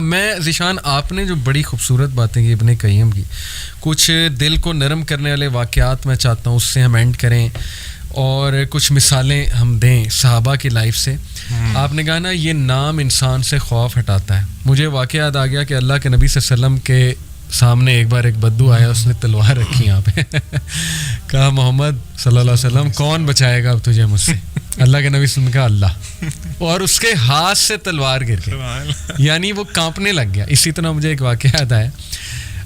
میں ذیشان آپ نے جو بڑی خوبصورت باتیں کی ابن قیم کی, کچھ دل کو نرم کرنے والے واقعات میں چاہتا ہوں اس سے ہم اینڈ کریں اور کچھ مثالیں ہم دیں صحابہ کی لائف سے. آپ نے کہا نا یہ نام انسان سے خوف ہٹاتا ہے. مجھے واقعہ یاد آ گیا کہ اللہ کے نبی صلی اللہ علیہ وسلم کے سامنے ایک بار ایک بدو آیا, اس نے تلوار رکھی یہاں پہ, کہا محمد صلی اللہ علیہ وسلم کون بچائے گا اب تجھے مجھ سے؟ اللہ کے نبی صلی اللہ علیہ وسلم نے کہا اللہ, اور اس کے ہاتھ سے تلوار گر گئی, یعنی وہ کانپنے لگ گیا. اسی طرح مجھے ایک واقعہ یاد آیا,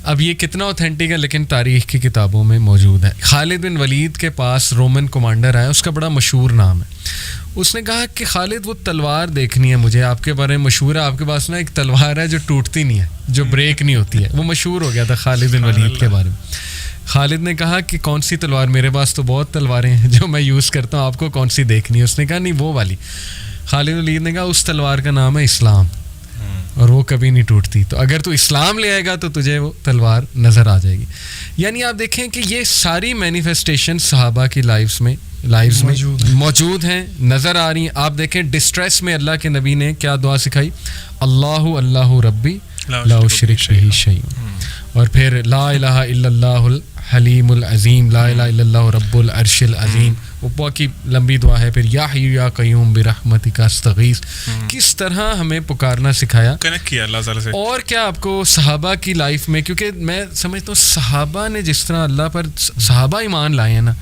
اب یہ کتنا اوتھینٹک ہے لیکن تاریخ کی کتابوں میں موجود ہے. خالد بن ولید کے پاس رومن کمانڈر آیا, اس کا بڑا مشہور نام ہے. اس نے کہا کہ خالد وہ تلوار دیکھنی ہے مجھے, آپ کے بارے میں مشہور ہے, آپ کے پاس نا ایک تلوار ہے جو ٹوٹتی نہیں ہے, جو بریک نہیں ہوتی ہے. وہ مشہور ہو گیا تھا خالد بن ولید کے بارے میں. خالد نے کہا کہ کون سی تلوار؟ میرے پاس تو بہت تلواریں ہیں جو میں یوز کرتا ہوں, آپ کو کون سی دیکھنی ہے؟ اس نے کہا نہیں وہ والی. خالد بن ولید نے کہا اس تلوار کا نام ہے اسلام, اور وہ کبھی نہیں ٹوٹتی, تو اگر تو اسلام لے آئے گا تو تجھے وہ تلوار نظر آ جائے گی. یعنی آپ دیکھیں کہ یہ ساری مینیفیسٹیشن صحابہ کی لائفز میں موجود ہیں, نظر آ رہی ہیں. آپ دیکھیں ڈسٹریس میں اللہ کے نبی نے کیا دعا سکھائی, اللہ ربی لا اشرک بہ شیء, اور پھر لا الہ الا اللہ الحلیم العظیم, لا الہ الا اللہ رب العرش العظیم. وہ بہت کی لمبی دعا ہے. پھر یا حی یا قیوم برحمتک استغیث. کس طرح ہمیں پکارنا سکھایا, کنیکٹ کیا اللہ تعالیٰ سے. اور کیا آپ کو صحابہ کی لائف میں, کیونکہ میں سمجھتا ہوں صحابہ نے جس طرح اللہ پر صحابہ ایمان لائے ہیں نا,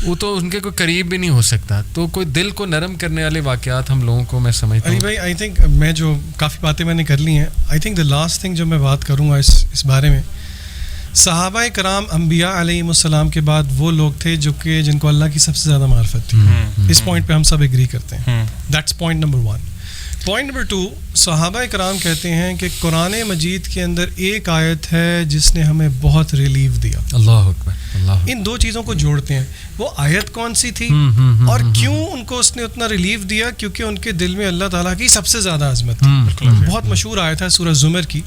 وہ تو ان کے کوئی قریب بھی نہیں ہو سکتا. تو کوئی دل کو نرم کرنے والے واقعات ہم لوگوں کو, میں سمجھتا ہوں علی بھائی آئی تھنک میں جو کافی باتیں میں نے کر لی ہیں, I think the last thing جو میں بات کروں گا اس بارے میں, صحابہ کرام انبیاء علیہم السلام کے بعد وہ لوگ تھے جو کہ جن کو اللہ کی سب سے زیادہ معرفت تھی. اس پوائنٹ پہ ہم سب ایگری کرتے ہیں. That's point number 1. Point number 2, صحابہ کرام کہتے ہیں کہ قرآن مجید کے اندر ایک آیت ہے جس نے ہمیں بہت ریلیف دیا. اللہ اکبر. ان دو چیزوں کو جوڑتے ہیں. وہ آیت کون سی تھی اور کیوں ان کو اس نے اتنا ریلیف دیا؟ کیونکہ ان کے دل میں اللہ تعالیٰ کی سب سے زیادہ عظمت تھی. بہت مشہور آیت ہے سورہ زمر کی.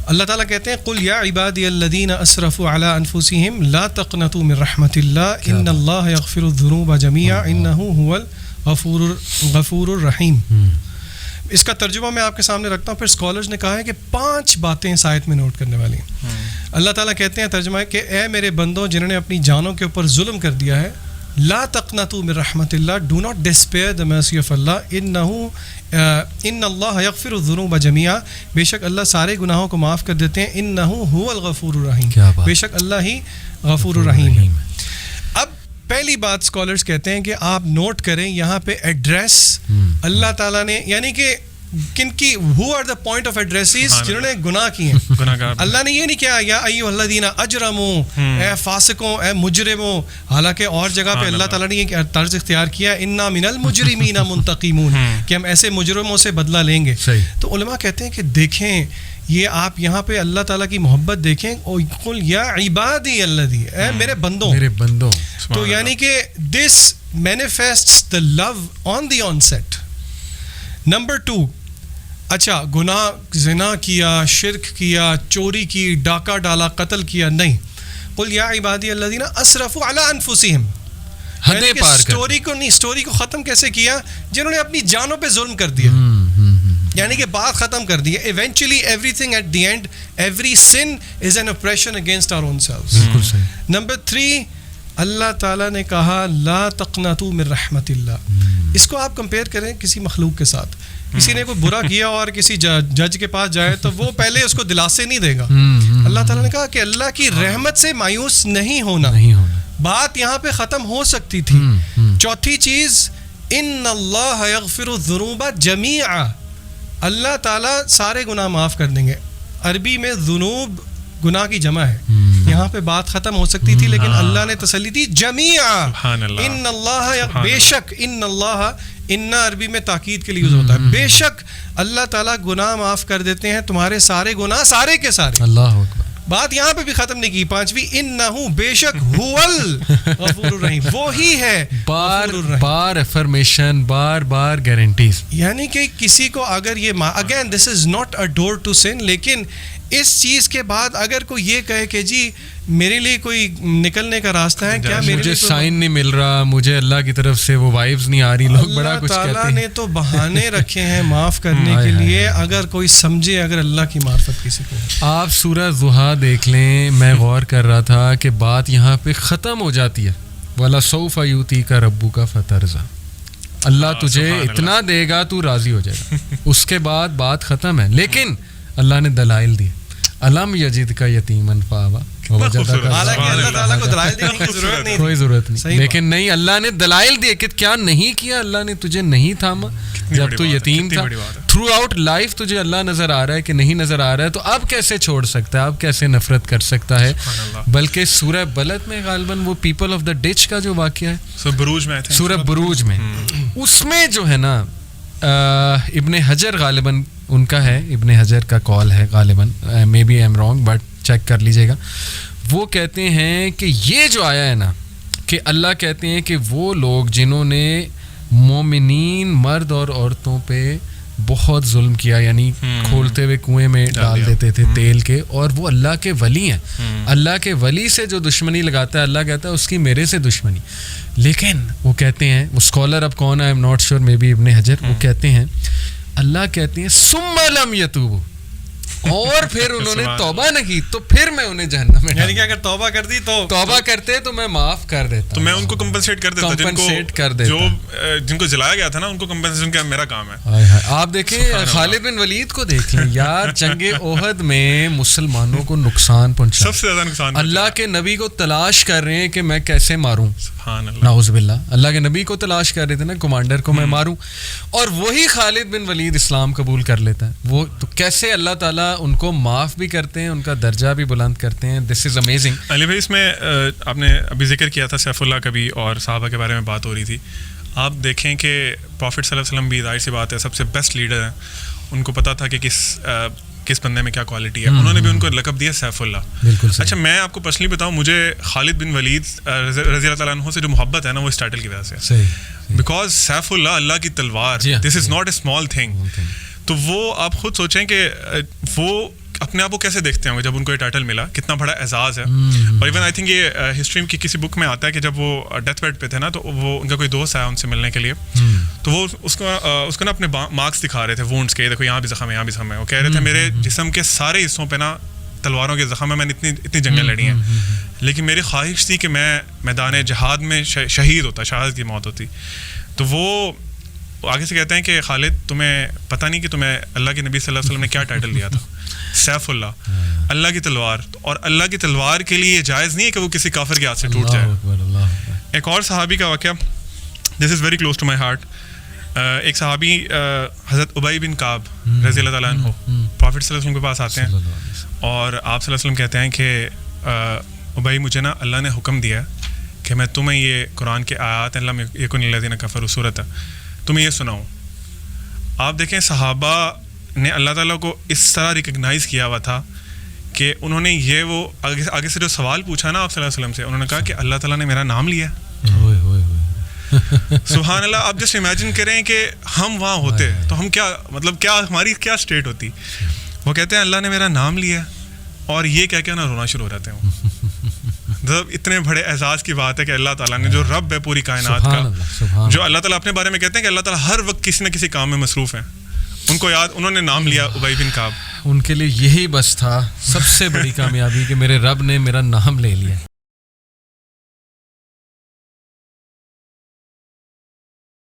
اللہ تعالیٰ کہتے ہیں قل یا عبادی الذین اسرفوا علی انفسہم لا تقنطوا من رحمت اللہ ان اللہ یغفر الذنوب جميعا انہ هو الغفور الرحیم. اس کا ترجمہ میں آپ کے سامنے رکھتا ہوں. پھر اسکالرز نے کہا ہے کہ 5 باتیں اس آیت میں نوٹ کرنے والی ہیں. اللہ تعالیٰ کہتے ہیں ترجمہ ہے کہ اے میرے بندوں جنہوں نے اپنی جانوں کے اوپر ظلم کر دیا ہے, لا تقنطوا من رحمت اللہ, do not despair the mercy of اللہ, ان اللہ یغفر الذنوب جميعا, بے شک اللہ سارے گناہوں کو معاف کر دیتے ہیں, انہ هو الغفور الرحیم, بے شک اللہ ہی غفور الرحیم ہے. اب پہلی بات اسکالرز کہتے ہیں کہ آپ نوٹ کریں یہاں پہ ایڈریس اللہ تعالیٰ نے, یعنی کہ کن کی, who are the point of addresses, جنہوں نے گناہ کیے ہیں. اللہ نے یہ نہیں کہا یا ایھا الذین اجرموا, اے فاسقوں, اے مجرموں, حالانکہ اور جگہ پہ اللہ تعالیٰ نے یہ طرز اختیار کیا انا من المجرمین منتقمون, کہ ہم ایسے مجرموں سے بدلہ لیں گے. تو علماء کہتے ہیں کہ دیکھیں یہ آپ یہاں پہ اللہ تعالیٰ کی محبت دیکھیں, قل یا عبادی الذی, اے میرے بندوں. تو یعنی کہ this manifests the love on the onset. Number 2, اچھا گناہ زنا کیا, شرک کیا, چوری کی, ڈاکہ ڈالا, قتل کیا, نہیں. قل یا عبادی الذین اسرفوا علی انفسہم, اسٹوری کو نہیں, اسٹوری کو ختم کیسے کیا؟ جنہوں نے اپنی جانوں پہ ظلم کر دیا, یعنی کہ بات ختم کر دی. Eventually everything at the end, every sin is an oppression against our own selves. Number 3, اللہ تعالیٰ نے کہا لا تقنطوا من رحمت اللہ. اس کو آپ کمپیئر کریں کسی مخلوق کے ساتھ. کسی نے کوئی برا کیا اور کسی جج کے پاس جائے تو وہ پہلے اس کو دلاسے نہیں دے گا. اللہ تعالیٰ نے کہا کہ اللہ کی رحمت سے مایوس نہیں ہونا. بات یہاں پہ ختم ہو سکتی تھی. چوتھی چیز, ان اللہ یغفر الذنوب جميعا, اللہ تعالیٰ سارے گناہ معاف کر دیں گے. عربی میں ذنوب گناہ کی جمع ہے, یہاں پہ بات ختم ہو سکتی تھی لیکن اللہ نے تسلی دی جمیعا, ان اللہ, بے شک, ان اللہ, ان عربی میں تاکید کے لیے یوز ہوتا ہے, بے شک اللہ تعالیٰ گناہ معاف کر دیتے ہیں تمہارے سارے گناہ, سارے کے سارے. اللہ اکبر. بات یہاں پہ بھی ختم نہیں کی. 5ویں, انہ, بے شک, هو الغفور الرحیم, وہی ہے. بار افرمیشن, بار گارنٹیز. یعنی کہ کسی کو اگر یہ, again this is not a door to sin, لیکن اس چیز کے بعد اگر کوئی یہ کہے کہ جی میرے لیے کوئی نکلنے کا راستہ ہے کیا, مجھے سائن نہیں مل رہا, مجھے اللہ کی طرف سے وہ وائبز نہیں آ رہی, لوگ بڑا کچھ کہتے ہیں. اللہ نے تو بہانے رکھے ہیں معاف کرنے کے لیے, اگر کوئی سمجھے, اگر اللہ کی معرفت کسی کو. آپ سورہ ضحیٰ دیکھ لیں, میں غور کر رہا تھا کہ بات یہاں پہ ختم ہو جاتی ہے, وَلَسَوْفَ يُؤْتِيكَ رَبُّكَ فَتَرْضَىٰ, اللہ تجھے اتنا دے گا تو راضی ہو جائے گا. اس کے بعد بات ختم ہے, لیکن اللہ نے دلائل دیے. الم یجدک یتیماً فآویٰ, حالانکہ اللہ تعالیٰ کو دلائل دینے کی ضرورت نہیں, کوئی ضرورت نہیں, لیکن نہیں, اللہ نے دلائل دیے کہ کیا نہیں کیا, اللہ نے تجھے نہیں تھاما جب تو یتیم تھا. تھرو آؤٹ لائف تجھے اللہ نظر آ رہا ہے کہ نہیں نظر آ رہا ہے, تو اب کیسے چھوڑ سکتا ہے, اب کیسے نفرت کر سکتا ہے. بلکہ سورہ بلد میں غالباً وہ پیپل آف دا ڈچ کا جو واقعہ ہے, سورہ بروج میں, اس میں جو ہے نا ابن حجر غالباً ان کا ہے, ابن حجر کا کال ہے غالباً, may be I am wrong but check کر لیجیے گا. وہ کہتے ہیں کہ یہ جو آیا ہے نا, کہ اللہ کہتے ہیں کہ وہ لوگ جنہوں نے مومنین مرد اور عورتوں پہ بہت ظلم کیا, یعنی کھولتے ہوئے کنویں میں ڈال دیتے تھے تیل کے, اور وہ اللہ کے ولی ہیں, اللہ کے ولی سے جو دشمنی لگاتا ہے اللہ کہتا ہے اس کی میرے سے دشمنی. لیکن وہ کہتے ہیں, وہ اسکالر اب کون ہے, I am not sure, may be Ibn Hajar, وہ کہتے ہیں اللہ کہتے ہیں ثم لم یتوبوا, اور پھر انہوں نے توبہ نہ کی تو پھر میں انہیں جہنم میں, یعنی کہ اگر توبہ کر دی تو توبہ کرتے تو میں معاف کر دیتا, تو میں ان کو کمپنسیٹ کر دیتا, جو جن کو جلایا گیا تھا نا ان کو کمپنسیشن کا میرا کام ہے. آپ دیکھیں خالد بن ولید کو دیکھ لیں یار, جنگ احد میں مسلمانوں کو نقصان پہنچا, سب سے زیادہ نقصان, اللہ کے نبی کو تلاش کر رہے ہیں کہ میں کیسے ماروں, نعوذ باللہ, اللہ کے نبی کو تلاش کر رہے تھے نا, کمانڈر کو میں ماروں, اور وہی خالد بن ولید اسلام قبول کر لیتا ہے. وہ تو کیسے اللہ تعالیٰ ان کو معاف بھی کرتے ہیں, ان کا درجہ بھی بلند کرتے ہیں. دس از امیزنگ. علی بھائی, اس میں آپ نے ابھی ذکر کیا تھا سیف اللہ کا بھی, اور صحابہ کے بارے میں بات ہو رہی تھی. آپ دیکھیں کہ پروفٹ صلی اللہ علیہ وسلم بھی, ظاہر سی بات ہے, سب سے بیسٹ لیڈر ہیں, ان کو پتہ تھا کہ کس بندے میں کیا کوالٹی ہے, انہوں نے بھی ان کو لقب دیا سیف اللہ. اچھا, میں آپ کو پرسنلی بتاؤں, مجھے خالد بن ولید رضی اللہ تعالیٰ عنہ سے جو محبت ہے نا, وہ اس ٹائٹل کی وجہ سے, بیکاز سیف اللہ, اللہ کی تلوار, this is not a small thing. تو وہ آپ خود سوچیں کہ وہ اپنے آپ کو کیسے دیکھتے ہیں جب ان کو یہ ٹائٹل ملا, کتنا بڑا اعزاز ہے. اور ایون آئی تھنک یہ ہسٹری کی کسی بک میں آتا ہے کہ جب وہ ڈیتھ بیڈ پہ تھے نا, تو وہ ان کا کوئی دوست آیا ان سے ملنے کے لیے, تو وہ اس کو نا اپنے مارکس دکھا رہے تھے وونڈس کے, دیکھو یہاں بھی زخم ہے, یہاں بھی زخم ہے. وہ کہہ رہے تھے میرے جسم کے سارے حصوں پہ نا تلواروں کے زخم ہے, میں نے اتنی جنگیں لڑی ہیں, لیکن میری خواہش تھی کہ میں میدان جہاد میں شہید ہوتا, شہادت کی موت ہوتی. تو وہ آگے سے کہتے ہیں کہ خالد, تمہیں پتہ نہیں کہ تمہیں اللہ کے نبی صلی اللہ علیہ وسلم نے کیا ٹائٹل دیا تھا, سیف اللہ, اللہ کی تلوار. اور اللہ کی تلوار کے لیے یہ جائز نہیں ہے کہ وہ کسی کافر کے ہاتھ سے ٹوٹ جائے. ایک اور صحابی کا واقعہ, this is very close to my heart. ایک صحابی حضرت ابی بن کعب رضی اللہ تعالیٰ عنہ پروفٹ صلی اللہ علیہ وسلم کے پاس آتے ہیں, اور آپ صلی اللہ علیہ وسلم کہتے ہیں کہ ابی, مجھے نا اللہ نے حکم دیا کہ میں تمہیں یہ قرآن کے آیات لم یکن الذین کفروا سورۃ, تمہیں یہ سناؤں. آپ دیکھیں صحابہ نے اللہ تعالیٰ کو اس طرح ریکگنائز کیا ہوا تھا کہ انہوں نے یہ وہ آگے سے جو سوال پوچھا نا آپ صلی اللہ علیہ وسلم سے, انہوں نے کہا کہ اللہ تعالیٰ نے میرا نام لیا. سبحان اللہ. آپ جسٹ امیجن کریں کہ ہم وہاں ہوتے تو ہم کیا, مطلب کیا ہماری کیا اسٹیٹ ہوتی. وہ کہتے ہیں اللہ نے میرا نام لیا, اور یہ کہہ کے نا رونا شروع ہو جاتے ہیں. مطلب اتنے بڑے اعزاز کی بات ہے کہ اللہ تعالیٰ نے, جو رب ہے پوری کائنات کا, جو اللہ تعالیٰ اپنے بارے میں کہتے ہیں کہ اللہ تعالیٰ ہر وقت کسی نہ کسی کام میں مصروف ہیں, ان کو یاد, انہوں نے نام لیا ابی بن کعب. ان کے لیے یہی بس تھا سب سے بڑی کامیابی کہ میرے رب نے میرا نام لے لیا.